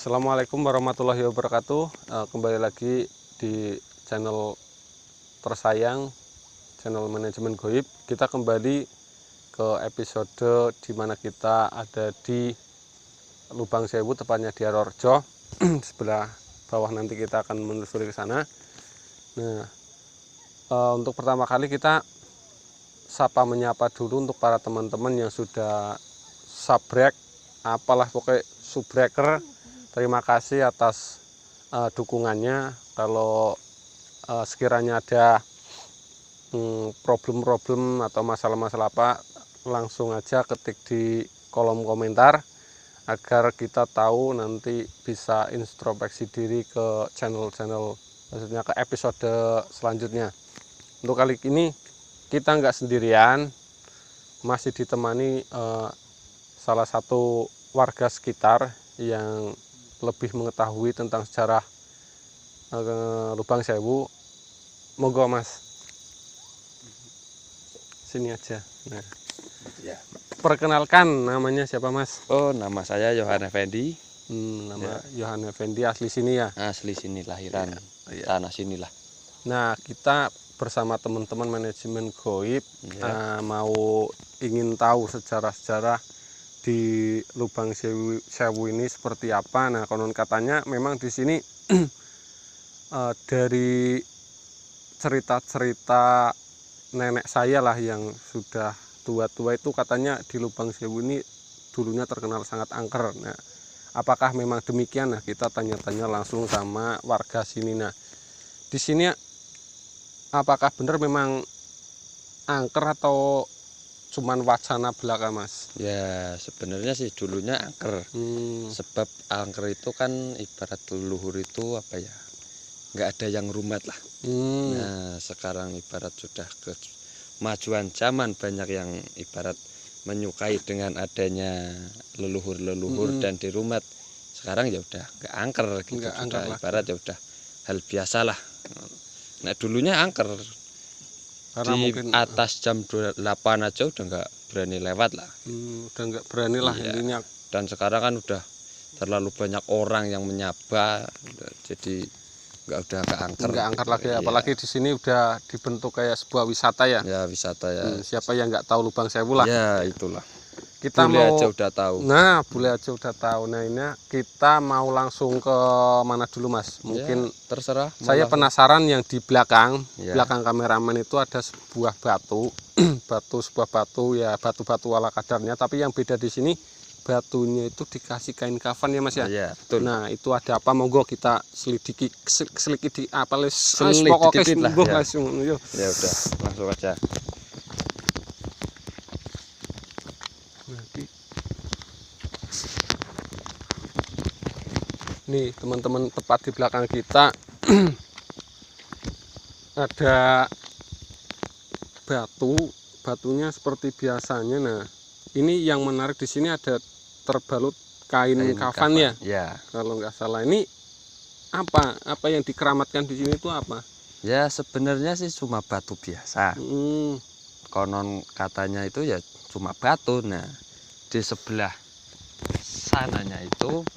Assalamualaikum warahmatullahi wabarakatuh. Kembali lagi di channel tersayang, channel manajemen goib. Kita kembali ke episode di mana kita ada di Lubang Sewu, tepatnya di Arorjo. Sebelah bawah nanti kita akan menelusuri ke sana. Nah, untuk pertama kali kita sapa menyapa dulu untuk para teman-teman yang sudah subscribe, apalah pokoknya subbreaker. Terima kasih atas dukungannya. Kalau sekiranya ada problem-problem atau masalah-masalah apa, langsung aja ketik di kolom komentar agar kita tahu nanti bisa introspeksi diri ke channel-channel, maksudnya ke episode selanjutnya. Untuk kali ini kita nggak sendirian, masih ditemani salah satu warga sekitar yang lebih mengetahui tentang sejarah Lubang Sewu. Monggo Mas, sini aja. Nah, Ya. perkenalkan, namanya siapa Mas? Oh, nama saya Yohan Effendi. Nama Yohan Effendi, asli sini ya? Asli sini, lahiran tanah sinilah. Nah, kita bersama teman-teman manajemen goib mau ingin tahu sejarah-sejarah di Lubang Sewu ini seperti apa. Nah, konon katanya memang di sini dari cerita-cerita nenek saya lah yang sudah tua-tua itu, katanya di Lubang Sewu ini dulunya terkenal sangat angker. Nah, apakah memang demikian? Nah, kita tanya-tanya langsung sama warga sini. Nah, di sini apakah benar memang angker atau cuman wacana belaka Mas? Ya, sebenarnya sih dulunya angker. Sebab angker itu kan ibarat leluhur itu apa ya? Nggak ada yang rumat lah. Nah, sekarang ibarat sudah kemajuan zaman, banyak yang ibarat menyukai dengan adanya leluhur-leluhur dan dirumat. Sekarang ya udah nggak angker gitu, Nggak sudah angker ibarat ya udah hal biasa lah. Nah, dulunya angker. Karena Di mungkin atas jam 8 aja udah nggak berani lewat lah. udah nggak berani lah intinya. Dan sekarang kan udah terlalu banyak orang yang menyapa, jadi nggak angker. Nggak angker gitu. lagi, apalagi di sini udah dibentuk kayak sebuah wisata ya. Ya, wisata ya. Siapa yang nggak tahu Lubang Sewu lah. Ya, itulah. Kita Bule mau aja udah tahu. Nah, bule aja udah tahu. Nah, ini kita mau langsung ke mana dulu Mas? Mungkin Ya, terserah. saya penasaran yang di belakang, Ya. belakang kameramen itu ada sebuah batu, sebuah batu ya, batu-batu ala kadarnya. Tapi yang beda di sini, batunya itu dikasih kain kafan ya Mas ya. Ya, betul. Nah, itu ada apa? Monggo kita selidiki apa Selidiki lah, ya. langsung. Ya udah, langsung aja. Nih teman-teman, tepat di belakang kita ada batunya seperti biasanya. Nah, ini yang menarik di sini ada terbalut kain kafan ya. Ya. Kalau nggak salah, ini apa yang dikeramatkan di sini itu apa? Ya, sebenarnya sih cuma batu biasa. Konon katanya itu ya cuma batu. Nah, di sebelah sananya itu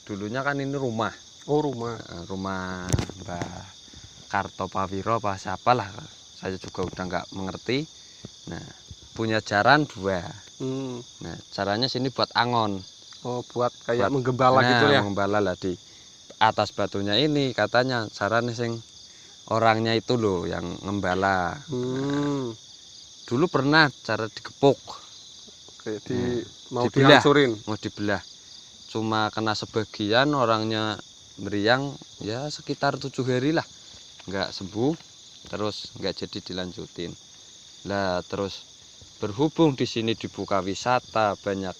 dulunya kan ini rumah. Oh, rumah. Rumah Mbah Kartopawiro apa siapalah, saya juga udah nggak mengerti. Nah, punya jaran 2. Nah, caranya sini buat angon. Oh, buat kayak menggembala gitu ya. Menggembala lah. Di atas batunya ini katanya caranya sing orangnya itu loh yang ngembala. Dulu pernah cara digepuk. Oke, mau dihancurin. Mau dibelah. Cuma kena sebagian, orangnya meriang ya sekitar 7 hari lah, nggak sembuh, terus nggak jadi dilanjutin lah. Terus berhubung di sini dibuka wisata, banyak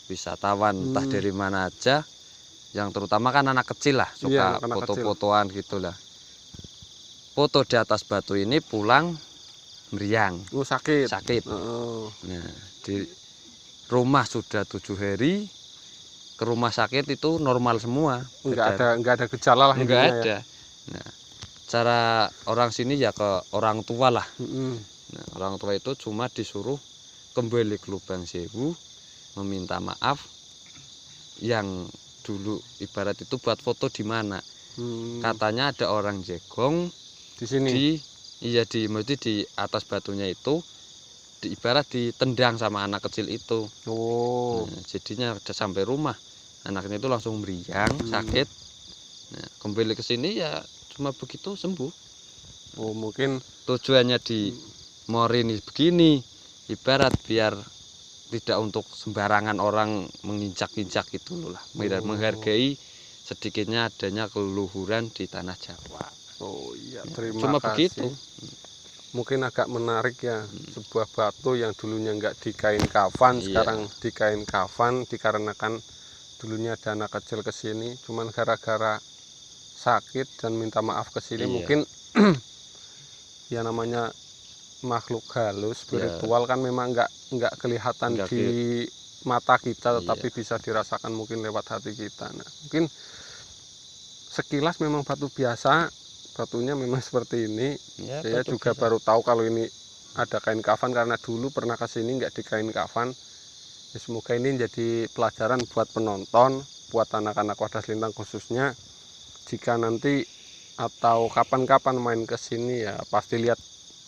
wisatawan entah dari mana aja, yang terutama kan anak kecil lah, suka foto-fotoan gitulah. Foto di atas batu ini pulang meriang. Sakit. Nah, di rumah sudah 7 hari, ke rumah sakit itu normal semua, nggak ada gejala lah, nggak ada. Nah, cara orang sini ya ke orang tua lah. Nah, orang tua itu cuma disuruh kembali ke Lubang Sewu, meminta maaf yang dulu ibarat itu buat foto di mana. Katanya ada orang jegong Di sini. Mesti di atas batunya itu ibarat ditendang sama anak kecil itu. Oh. Nah, jadinya udah sampai rumah anaknya itu langsung meriang, sakit. Nah, kembali ke sini ya cuma begitu sembuh. Oh, mungkin Tujuannya di Mori ini begini, ibarat biar tidak untuk sembarangan orang menginjak-injak gitu loh lah. Menghargai sedikitnya adanya keluhuran di tanah Jawa. oh iya, terima Cuma kasih. begitu. Mungkin agak menarik ya, sebuah batu yang dulunya nggak di kain kafan, Iya. sekarang di kain kafan dikarenakan dulunya ada anak kecil ke sini, cuman gara-gara sakit dan minta maaf ke sini. Iya. Mungkin ya namanya makhluk halus spiritual kan memang nggak kelihatan Nggak di mata kita, Iya. tetapi bisa dirasakan mungkin lewat hati kita. Nah, mungkin sekilas memang batu biasa, batunya memang seperti ini. Ya, Saya batu juga biasa. baru tahu kalau ini ada kain kafan karena dulu pernah ke sini nggak di kain kafan. Ya, semoga ini jadi pelajaran buat penonton, buat anak-anak Wadas Lintang khususnya. Jika nanti atau kapan-kapan main ke sini ya pasti lihat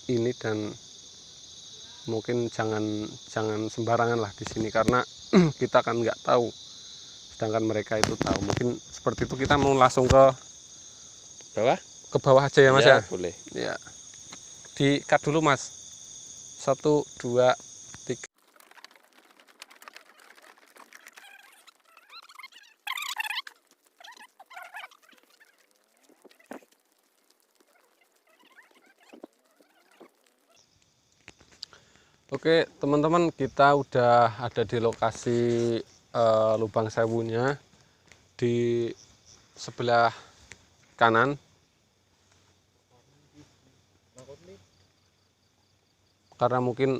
ini, dan mungkin jangan sembarangan lah di sini karena kita kan nggak tahu, sedangkan mereka itu tahu. Mungkin seperti itu, kita mau langsung ke bawah aja ya Mas ya. Boleh. Ya, di cut dulu Mas. 1, 2, 3. Oke teman-teman, kita udah ada di lokasi lubang sewunya di sebelah kanan. Karena mungkin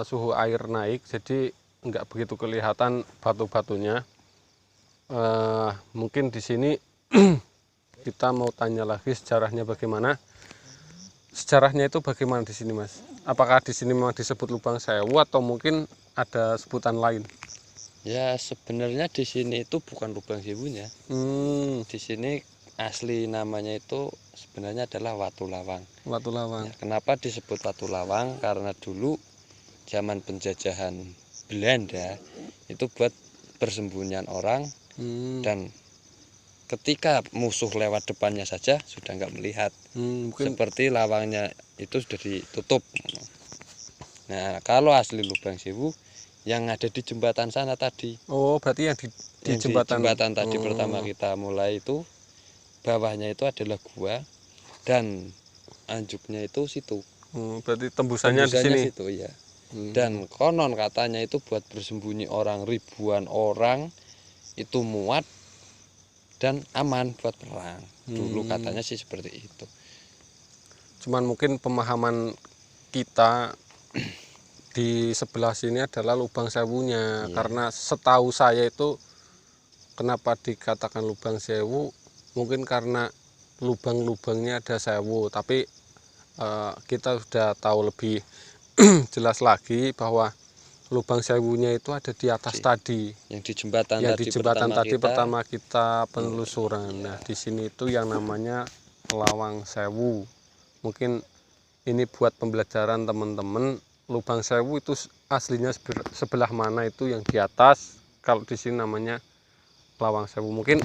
suhu air naik, jadi nggak begitu kelihatan batu-batunya. Mungkin di sini kita mau tanya lagi sejarahnya bagaimana. Sejarahnya itu bagaimana di sini Mas? Apakah di sini memang disebut lubang sewu atau mungkin ada sebutan lain? Ya sebenarnya di sini itu bukan lubang sewunya. Di sini asli namanya itu sebenarnya adalah Watu Lawang. Watu Lawang. Ya, kenapa disebut Watu Lawang? Karena dulu zaman penjajahan Belanda itu buat persembunyian orang, dan ketika musuh lewat depannya saja sudah nggak melihat. Mungkin Seperti lawangnya itu sudah ditutup. Nah kalau asli lubang sewu yang ada di jembatan sana tadi. oh berarti yang di jembatan Tadi pertama kita mulai itu bawahnya itu adalah gua dan anjuknya itu situ. Berarti tembusannya di sini. Situ ya. Dan konon katanya itu buat bersembunyi orang, ribuan orang itu muat dan aman buat perang. Dulu katanya sih seperti itu. Cuman mungkin pemahaman kita di sebelah sini adalah lubang sewunya. Karena setahu saya itu kenapa dikatakan lubang sewu, mungkin karena lubang-lubangnya ada sewu, tapi kita sudah tahu lebih jelas lagi bahwa lubang sewunya itu ada di atas tadi, yang di jembatan tadi pertama kita penelusuran. Nah di sini itu yang namanya Lawang Sewu. Mungkin ini buat pembelajaran teman-teman, lubang sewu itu aslinya sebelah mana itu yang di atas. Kalau di sini namanya Lawang Sewu. Mungkin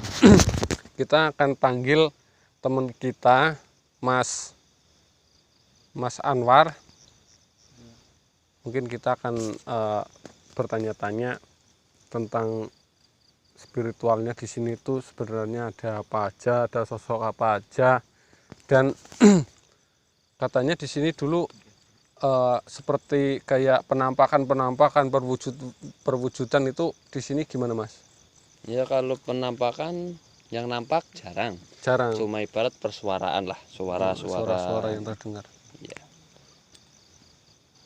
kita akan panggil teman kita Mas Anwar. Mungkin kita akan bertanya-tanya tentang spiritualnya di sini tuh sebenarnya ada apa aja, ada sosok apa aja, dan katanya di sini dulu seperti kayak penampakan perwujudan itu di sini gimana Mas? Ya kalau penampakan yang nampak jarang. Cuma ibarat persuaraan lah, suara-suara yang terdengar. Iya.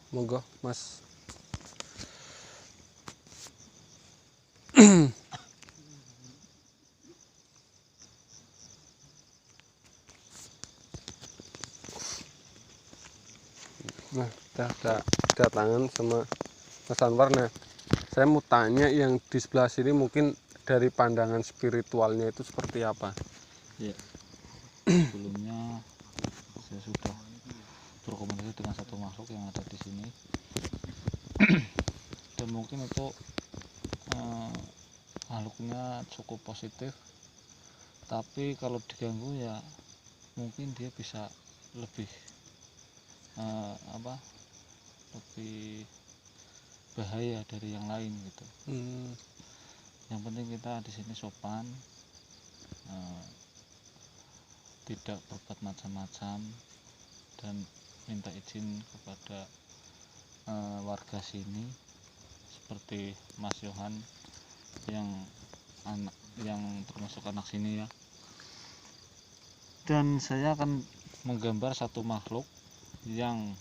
Monggo Mas. Nah, kita datangan sama Mas Anwar. Nah, saya mau tanya yang di sebelah sini mungkin dari pandangan spiritualnya itu seperti apa? Ya, sebelumnya saya sudah berkomunikasi dengan satu makhluk yang ada di sini dan mungkin itu makhluknya cukup positif, tapi kalau diganggu ya mungkin dia bisa lebih lebih bahaya dari yang lain gitu. Yang penting kita di sini sopan, tidak berbuat macam-macam, dan minta izin kepada warga sini seperti Mas Yohan yang termasuk anak sini ya. Dan saya akan menggambar satu makhluk yang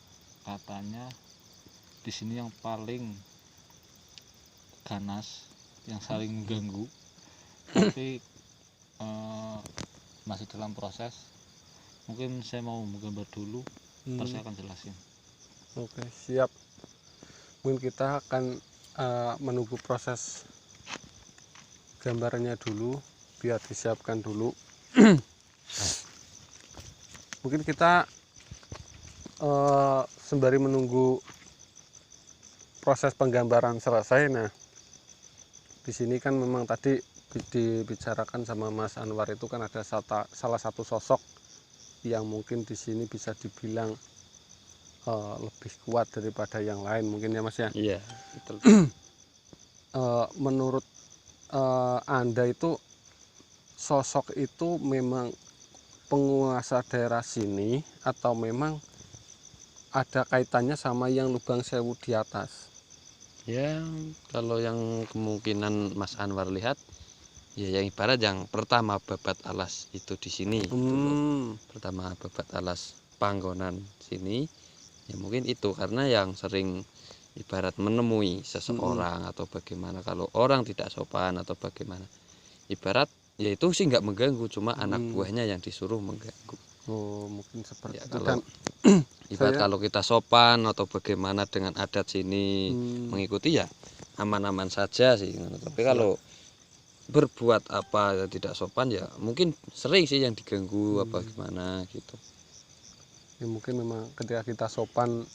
katanya di sini yang paling ganas, yang saling mengganggu, tapi masih dalam proses. Mungkin saya mau menggambar dulu, terus saya akan jelasin. Oke, siap. Mungkin kita akan menunggu proses gambarnya dulu biar disiapkan dulu. Mungkin kita sembari menunggu proses penggambaran selesai. Nah, di sini kan memang tadi dibicarakan sama Mas Anwar itu kan ada salah satu sosok yang mungkin di sini bisa dibilang lebih kuat daripada yang lain mungkin ya Mas ya. Iya, betul. Menurut Anda itu sosok itu memang penguasa daerah sini atau memang ada kaitannya sama yang Lubang Sewu di atas? Ya, kalau yang kemungkinan Mas Anwar lihat, ya yang ibarat yang pertama babat alas itu di sini. Pertama babat alas panggonan sini, ya mungkin itu karena yang sering ibarat menemui seseorang atau bagaimana, kalau orang tidak sopan atau bagaimana, ibarat ya itu sih nggak mengganggu, cuma anak buahnya yang disuruh mengganggu. Oh, mungkin seperti Ya, itu. kalau ibarat kalau kita sopan atau bagaimana dengan adat sini mengikuti ya aman-aman saja sih. Tapi kalau berbuat apa tidak sopan ya mungkin sering sih yang diganggu apa gimana gitu. Ya, mungkin memang ketika kita sopan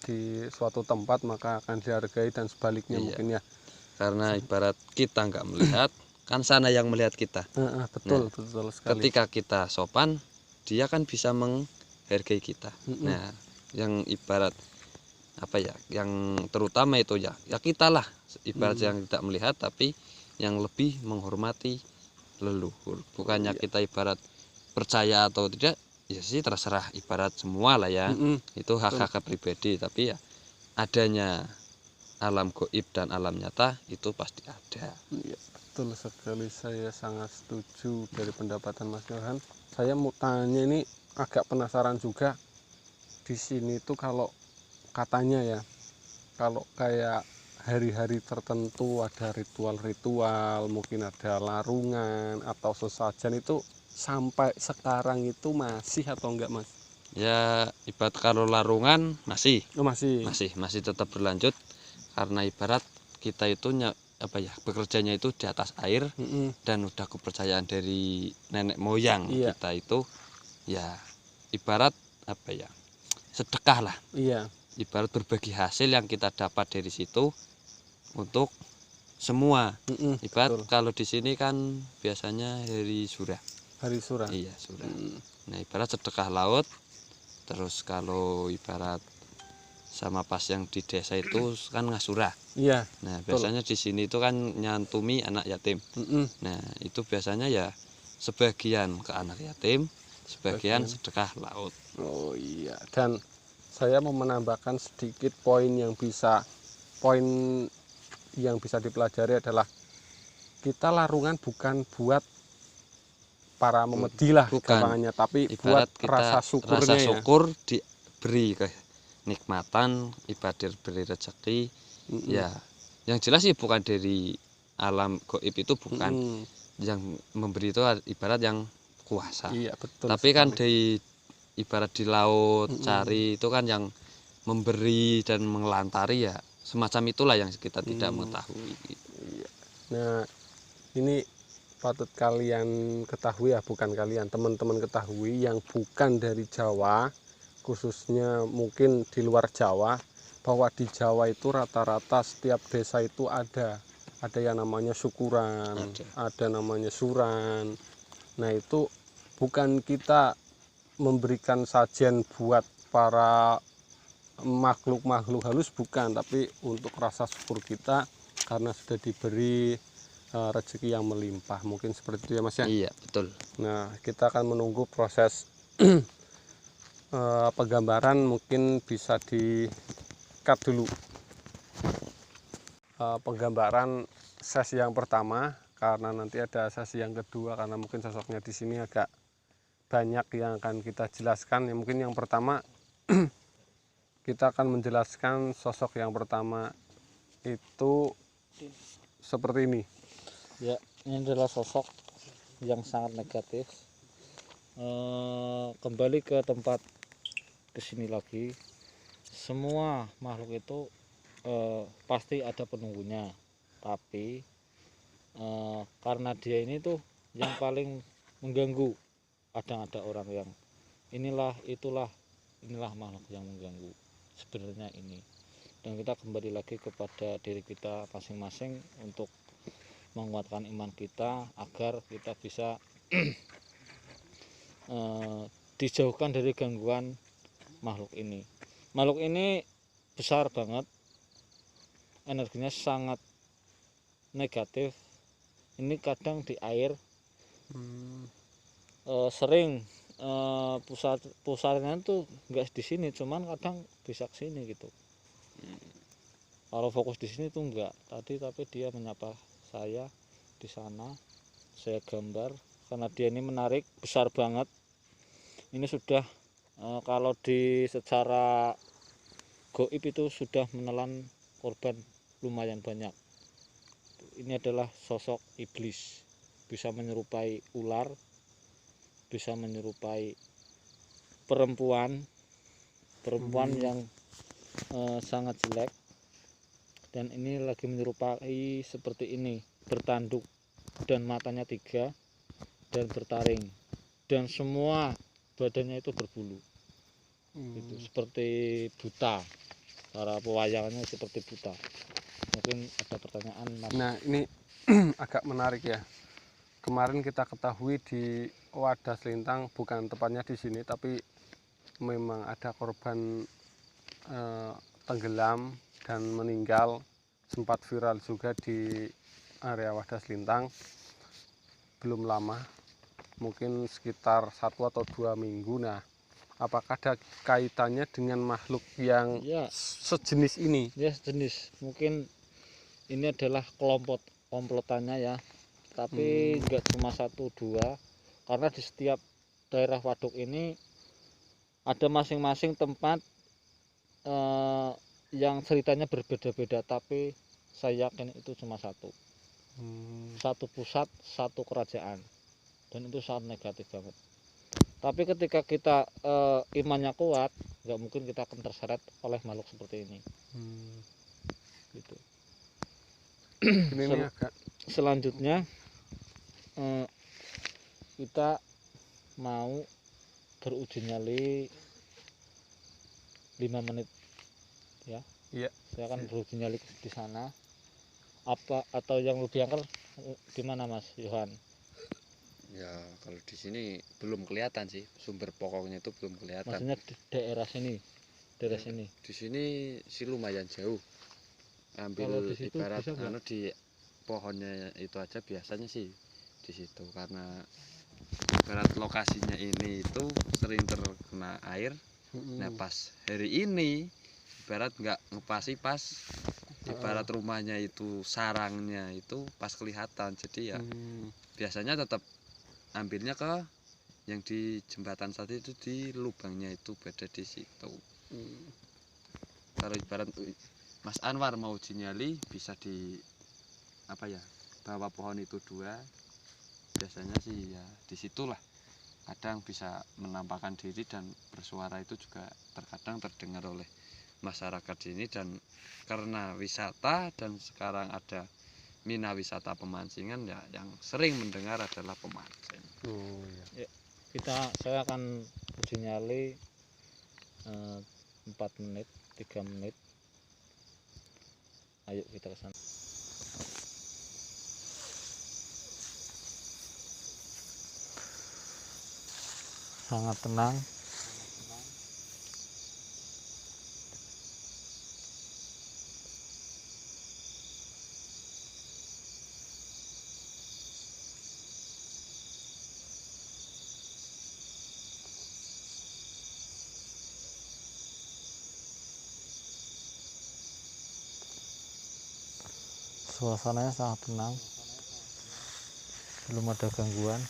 di suatu tempat maka akan dihargai dan sebaliknya. Iya. Mungkin ya. Karena ibarat kita nggak melihat kan sana yang melihat kita. Betul, betul sekali. Ketika kita sopan, dia kan bisa menghargai kita. Nah, yang ibarat apa ya, yang terutama itu ya kita lah ibarat yang tidak melihat tapi yang lebih menghormati leluhur. Bukannya kita ibarat percaya atau tidak, ya sih terserah ibarat semua lah ya. Itu hak-hak pribadi, tapi ya adanya alam goib dan alam nyata itu pasti ada. Iya, betul sekali, saya sangat setuju dari pendapatan Mas Yohan. Saya mau tanya ini, agak penasaran juga. Di sini tuh kalau katanya ya, kalau kayak hari-hari tertentu ada ritual-ritual, mungkin ada larungan atau sesajen, itu sampai sekarang itu masih atau enggak Mas? Ya ibarat kalau larungan masih tetap berlanjut, karena ibarat kita itu bekerjanya itu di atas air, dan udah kepercayaan dari nenek moyang kita itu ya ibarat sedekah lah. Ibarat berbagi hasil yang kita dapat dari situ untuk semua. Ibarat kalau di sini kan biasanya hari surah. Iya, surah. Nah, ibarat sedekah laut. Terus kalau ibarat sama pas yang di desa itu kan ngasurah. Iya. Nah, biasanya di sini itu kan nyantumi anak yatim. Nah, itu biasanya ya sebagian ke anak yatim, sebagian sedekah laut. Oh iya. Dan saya mau menambahkan sedikit poin yang bisa dipelajari adalah kita larungan bukan buat para memedi lah gampangannya, tapi buat rasa syukurnya. Rasa syukur diberi kenikmatan, ibadah beri rezeki. Ya, yang jelas sih bukan dari alam goib, itu bukan yang memberi, itu ibarat yang kuasa. Iya, betul. Tapi kan di ibarat di laut cari itu kan yang memberi dan mengelantari, ya semacam itulah yang kita tidak mengetahui. Iya. Nah, Ini patut kalian ketahui ya, bukan kalian, teman-teman ketahui yang bukan dari Jawa, khususnya mungkin di luar Jawa, bahwa di Jawa itu rata-rata setiap desa itu ada yang namanya syukuran, ada namanya suran. Nah itu bukan kita memberikan sajian buat para makhluk-makhluk halus, bukan, tapi untuk rasa syukur kita karena sudah diberi rezeki yang melimpah, mungkin seperti itu ya Mas ya. Iya betul. Nah kita akan menunggu proses penggambaran, mungkin bisa di cut dulu penggambaran sesi yang pertama, karena nanti ada sesi yang kedua, karena mungkin sosoknya di sini agak banyak yang akan kita jelaskan. Ya, mungkin yang pertama kita akan menjelaskan sosok yang pertama itu seperti ini. Ya, ini adalah sosok yang sangat negatif. Kembali ke tempat kesini lagi, semua makhluk itu pasti ada penunggunya, tapi karena dia ini tuh yang paling mengganggu. Kadang ada orang yang inilah makhluk yang mengganggu sebenarnya ini. Dan kita kembali lagi kepada diri kita masing-masing untuk menguatkan iman kita agar kita bisa dijauhkan dari gangguan makhluk ini. Makhluk ini besar banget, energinya sangat negatif. Ini kadang di air, sering pusatnya tuh nggak di sini, cuman kadang bisa ke sini gitu. Kalau fokus di sini tuh enggak tadi, tapi dia menyapa saya di sana. Saya gambar karena dia ini menarik, besar banget. Ini sudah kalau di secara goib itu sudah menelan korban lumayan banyak. Ini adalah sosok iblis, bisa menyerupai ular, bisa menyerupai perempuan yang sangat jelek. Dan ini lagi menyerupai seperti ini, bertanduk dan matanya 3 dan bertaring, dan semua badannya itu berbulu. Itu seperti buta, cara pewayangannya seperti buta. Mungkin ada pertanyaan Mas? Nah ini agak menarik ya. Kemarin kita ketahui di Wadas Lintang, bukan tepatnya di sini, tapi memang ada korban tenggelam dan meninggal, sempat viral juga di area Wadas Lintang belum lama, mungkin sekitar 1 atau 2 minggu. Nah apakah ada kaitannya dengan makhluk yang Ya, sejenis ini? ya sejenis. Mungkin ini adalah komplotannya ya, tapi enggak cuma 1-2, karena di setiap daerah waduk ini ada masing-masing tempat yang ceritanya berbeda-beda, tapi saya yakin itu cuma satu pusat, satu kerajaan, dan itu sangat negatif banget. Tapi ketika kita imannya kuat, nggak mungkin kita akan terseret oleh makhluk seperti ini. Gitu. Ini agak Selanjutnya kita mau beruji nyali 5 menit ya. Iya. Saya akan beruji nyali di sana. Apa atau yang lebih angker di mana Mas Yohan? Ya kalau di sini belum kelihatan sih, sumber pokoknya itu belum kelihatan. Maksudnya di daerah sini, sini. Di sini sih lumayan jauh. Kalau Ambil di situ ibarat bisa nggak? di pohonnya itu aja biasanya sih di situ, karena ibarat lokasinya ini itu sering terkena air. Nah pas hari ini ibarat nggak ngepasi pas, ibarat rumahnya itu sarangnya itu pas kelihatan, jadi ya biasanya tetap ambilnya ke yang di jembatan satu itu, di lubangnya itu berada di situ. Kalau ibarat Mas Anwar mau uji nyali, bisa di apa ya, bawah pohon itu 2, biasanya sih ya disitulah kadang bisa menampakkan diri dan bersuara. Itu juga terkadang terdengar oleh masyarakat sini, dan karena wisata dan sekarang ada mina wisata pemancingan ya yang sering mendengar adalah pemancing. Oh iya. Saya akan uji nyali 4 menit, 3 menit. Ayo kita ke sana. Sangat tenang. Suasananya sangat tenang, belum ada gangguan.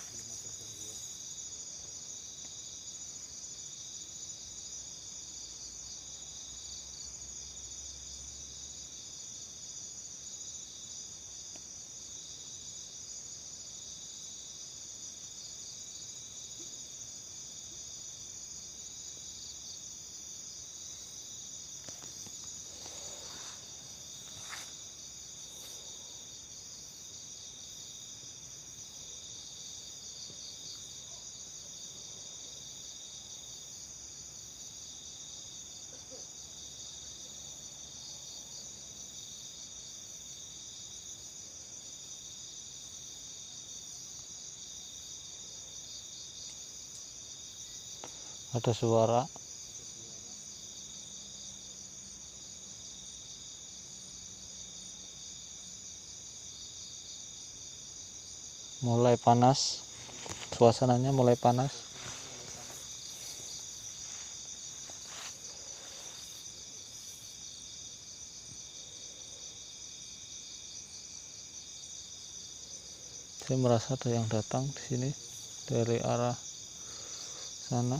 Ada suara mulai panas, suasananya mulai panas. Saya merasa ada yang datang di sini dari arah sana.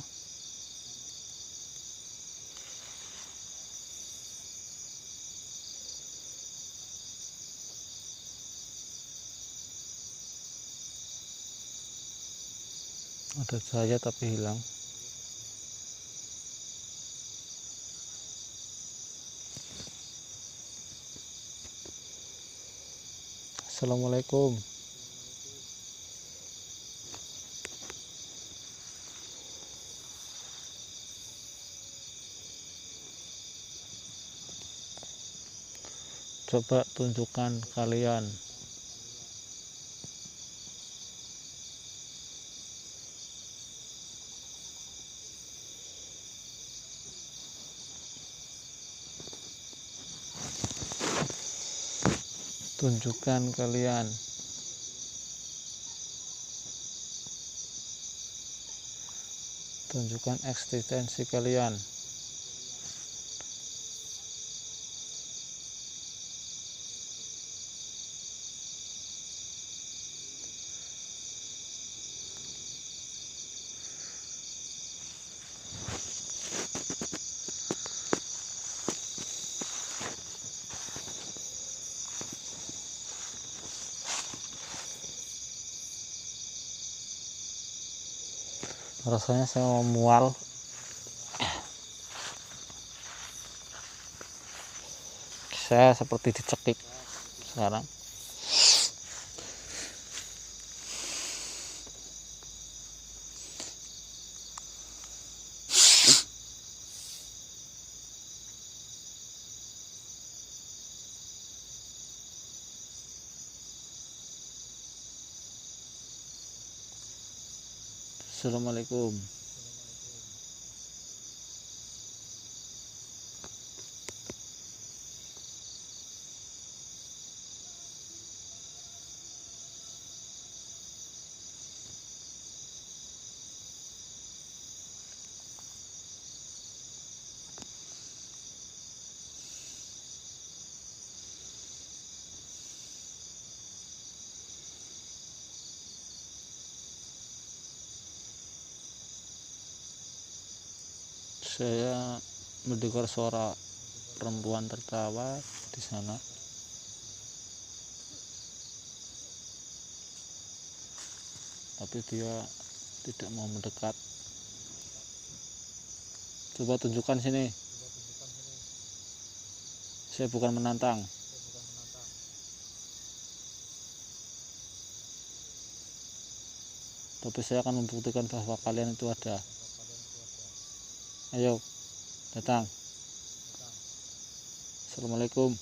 Ada cahaya tapi hilang. Assalamualaikum. Coba tunjukkan kalian. Tunjukkan kalian. Tunjukkan eksistensi kalian. Rasanya saya mau mual. Saya seperti dicekik sekarang. Assalamualaikum. Saya mendengar suara perempuan tertawa di sana. Tapi dia tidak mau mendekat. Coba tunjukkan sini. Saya bukan menantang. tapi saya akan membuktikan bahwa kalian itu ada. Ayo datang. Assalamualaikum.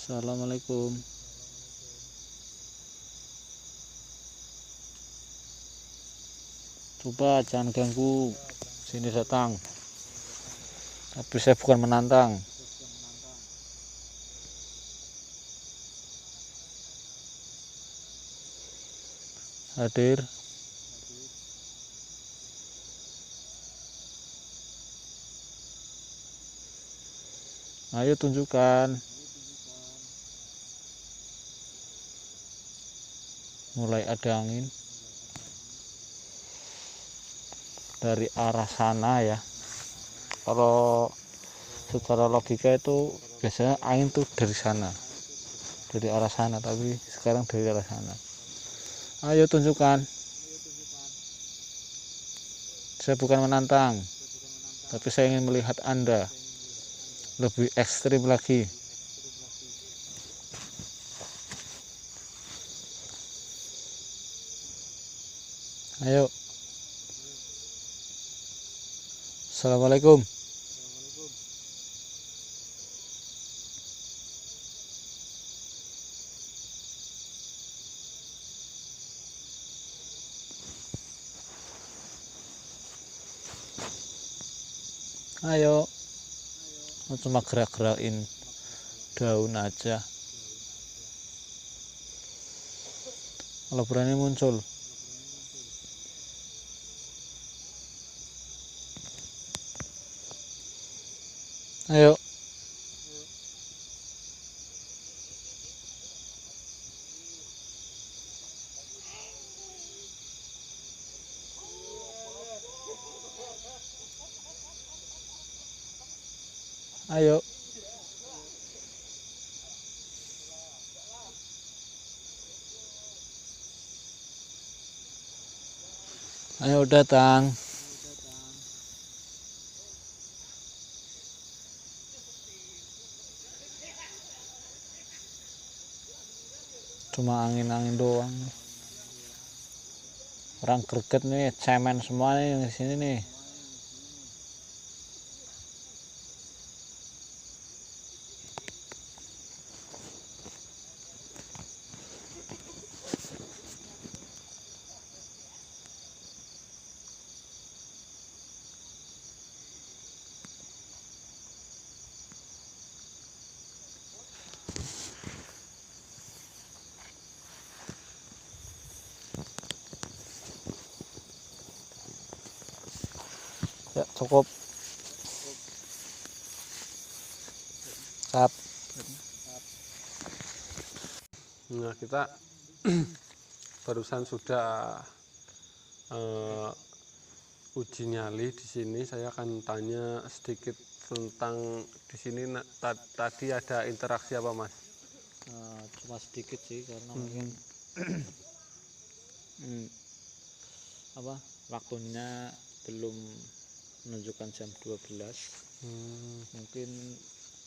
Assalamualaikum. Coba jangan ganggu, sini datang. Tapi saya bukan menantang. Hadir. Ayo tunjukkan. Mulai ada angin dari arah sana ya. Kalau secara logika itu biasanya angin tuh dari sana, dari arah sana, tapi sekarang dari arah sana. Ayo tunjukkan. Saya bukan menantang, tapi saya ingin melihat Anda lebih ekstrim lagi. Ayo. Assalamualaikum. Ayo. Cuma gerak-gerakin daun aja. Kalau berani muncul. Ayo. Ayo. Ayo datang. Cuma angin-angin doang. Orang greget nih, cemen semua nih di sini nih. Ya, cukup. Sap. Nah, kita barusan sudah uji nyali di sini. Saya akan tanya sedikit tentang di sini. Tadi ada interaksi apa, Mas? Cuma sedikit sih, karena mungkin waktunya belum menunjukkan jam 12. Mungkin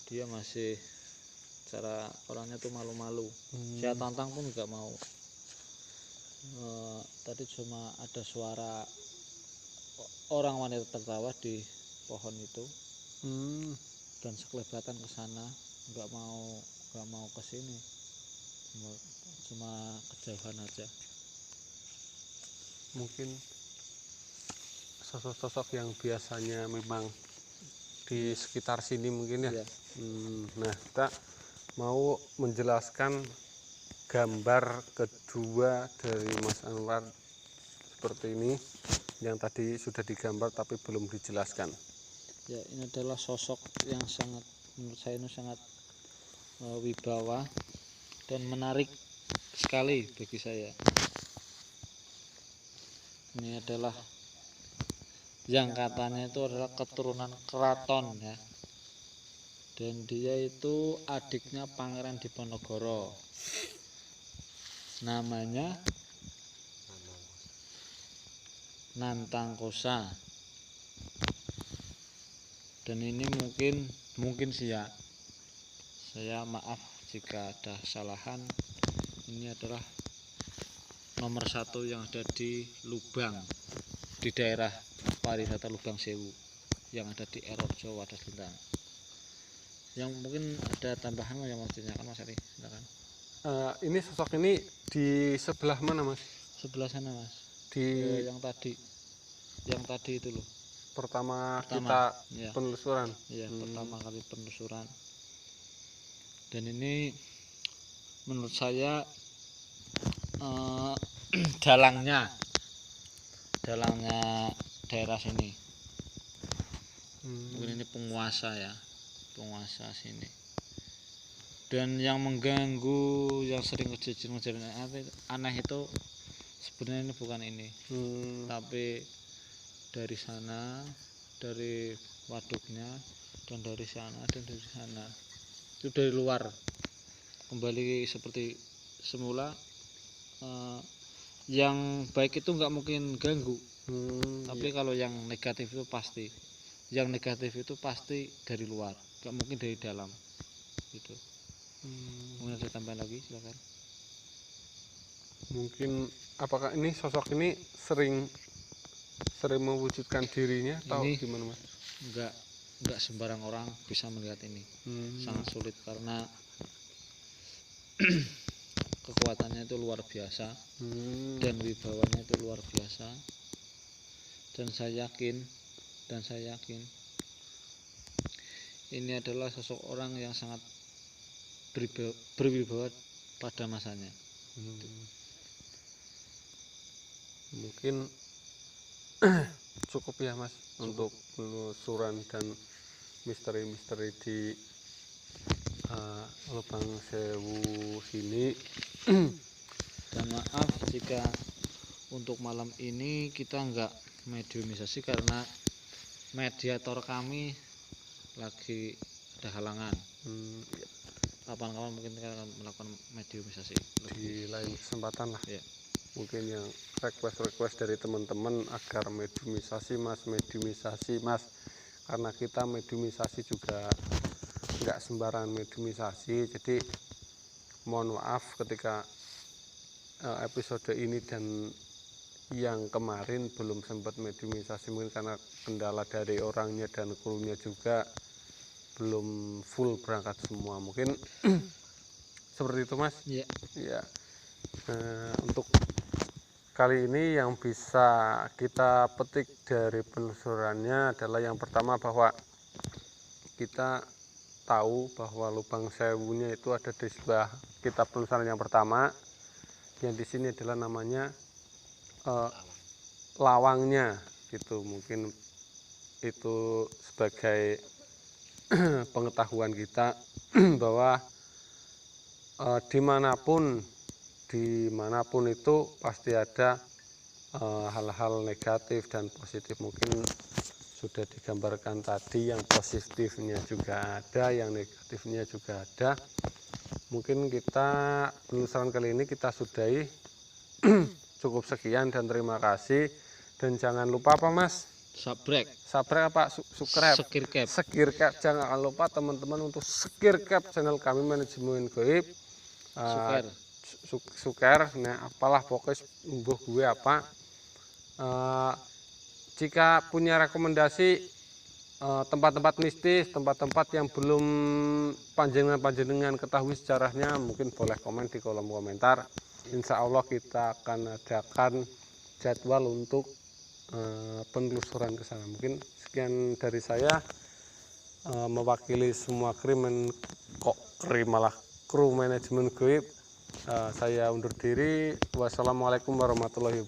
dia masih, cara orangnya tuh malu-malu. Saya tantang pun nggak mau. Tadi cuma ada suara orang wanita tertawa di pohon itu, dan sekelebatan ke sana, nggak mau ke sini, cuma kejauhan aja. Mungkin sosok-sosok yang biasanya memang di sekitar sini mungkin ya. Iya. Nah, kita mau menjelaskan gambar kedua dari Mas Anwar seperti ini, yang tadi sudah digambar tapi belum dijelaskan. Ya, ini adalah sosok yang sangat, menurut saya ini sangat wibawa dan menarik sekali bagi saya. Ini adalah yang katanya itu adalah keturunan keraton ya, dan dia itu adiknya Pangeran Diponegoro. namanya Nantang Kosa. Dan ini mungkin sih ya, saya maaf jika ada kesalahan. Ini adalah nomor 1 yang ada di Lubang, di daerah pariwisata Lubang Sewu yang ada di Erorjo, Wadas Lintang. Yang mungkin ada tambahan yang mau ditanyakan Mas Ari, silakan. Ini sosok ini di sebelah mana Mas? Sebelah sana Mas, Di yang tadi itu loh. pertama Pertama, kita ya. penelusuran. Iya, pertama kali penelusuran. Dan ini menurut saya dalangnya daerah sini. Mungkin ini penguasa sini. Dan yang mengganggu, yang sering kejadian aneh itu sebenarnya ini bukan ini, tapi dari sana, dari waduknya, dan dari sana, itu dari luar kembali seperti semula. Yang baik itu nggak mungkin ganggu, tapi kalau yang negatif itu pasti, dari luar, nggak mungkin dari dalam gitu. Mungkin ada tambahan lagi, silakan. Mungkin apakah ini sosok ini sering mewujudkan dirinya atau Ini gimana Mas? Enggak sembarang orang bisa melihat ini. Sangat sulit karena kekuatannya itu luar biasa, dan wibawanya itu luar biasa. Dan saya yakin ini adalah sosok orang yang sangat berwibawa pada masanya. Mungkin cukup ya Mas untuk penelusuran dan misteri-misteri di Lubang Sewu sini. Dan maaf jika untuk malam ini kita enggak mediumisasi karena mediator kami lagi ada halangan. Kapan-kapan mungkin kita akan melakukan mediumisasi Di lain kesempatan lah. ya. Mungkin yang request dari teman-teman agar mediumisasi mas, karena kita mediumisasi juga nggak sembarangan mediumisasi. Jadi mohon maaf ketika episode ini dan yang kemarin belum sempat mediumisasi, mungkin karena kendala dari orangnya dan krunya juga belum full berangkat semua, mungkin seperti itu Mas. Ya. Untuk kali ini yang bisa kita petik dari penelusurannya adalah yang pertama, bahwa kita tahu bahwa Lubang Sewunya itu ada di sebelah kita penelusuran yang pertama, yang di sini adalah namanya Lawangnya gitu. Mungkin itu sebagai pengetahuan kita bahwa dimanapun itu pasti ada hal-hal negatif dan positif. Mungkin sudah digambarkan tadi, yang positifnya juga ada, yang negatifnya juga ada. Mungkin kita penelusuran kali ini kita sudahi. Cukup sekian dan terima kasih. Dan jangan lupa apa Mas? Subscribe Apa? Subscribe. Sekircap. Jangan lupa teman-teman untuk sekircap channel kami Manajemen Goib. Suker. Nah, apalah pokoknya mbuh gue apa. Jika punya rekomendasi tempat-tempat mistis, tempat-tempat yang belum panjenengan ketahui sejarahnya, mungkin boleh komen di kolom komentar. Insya Allah kita akan adakan jadwal untuk penelusuran ke sana. Mungkin sekian dari saya, mewakili semua kru Manajemen Goib. Saya undur diri. Wassalamualaikum warahmatullahi wabarakatuh.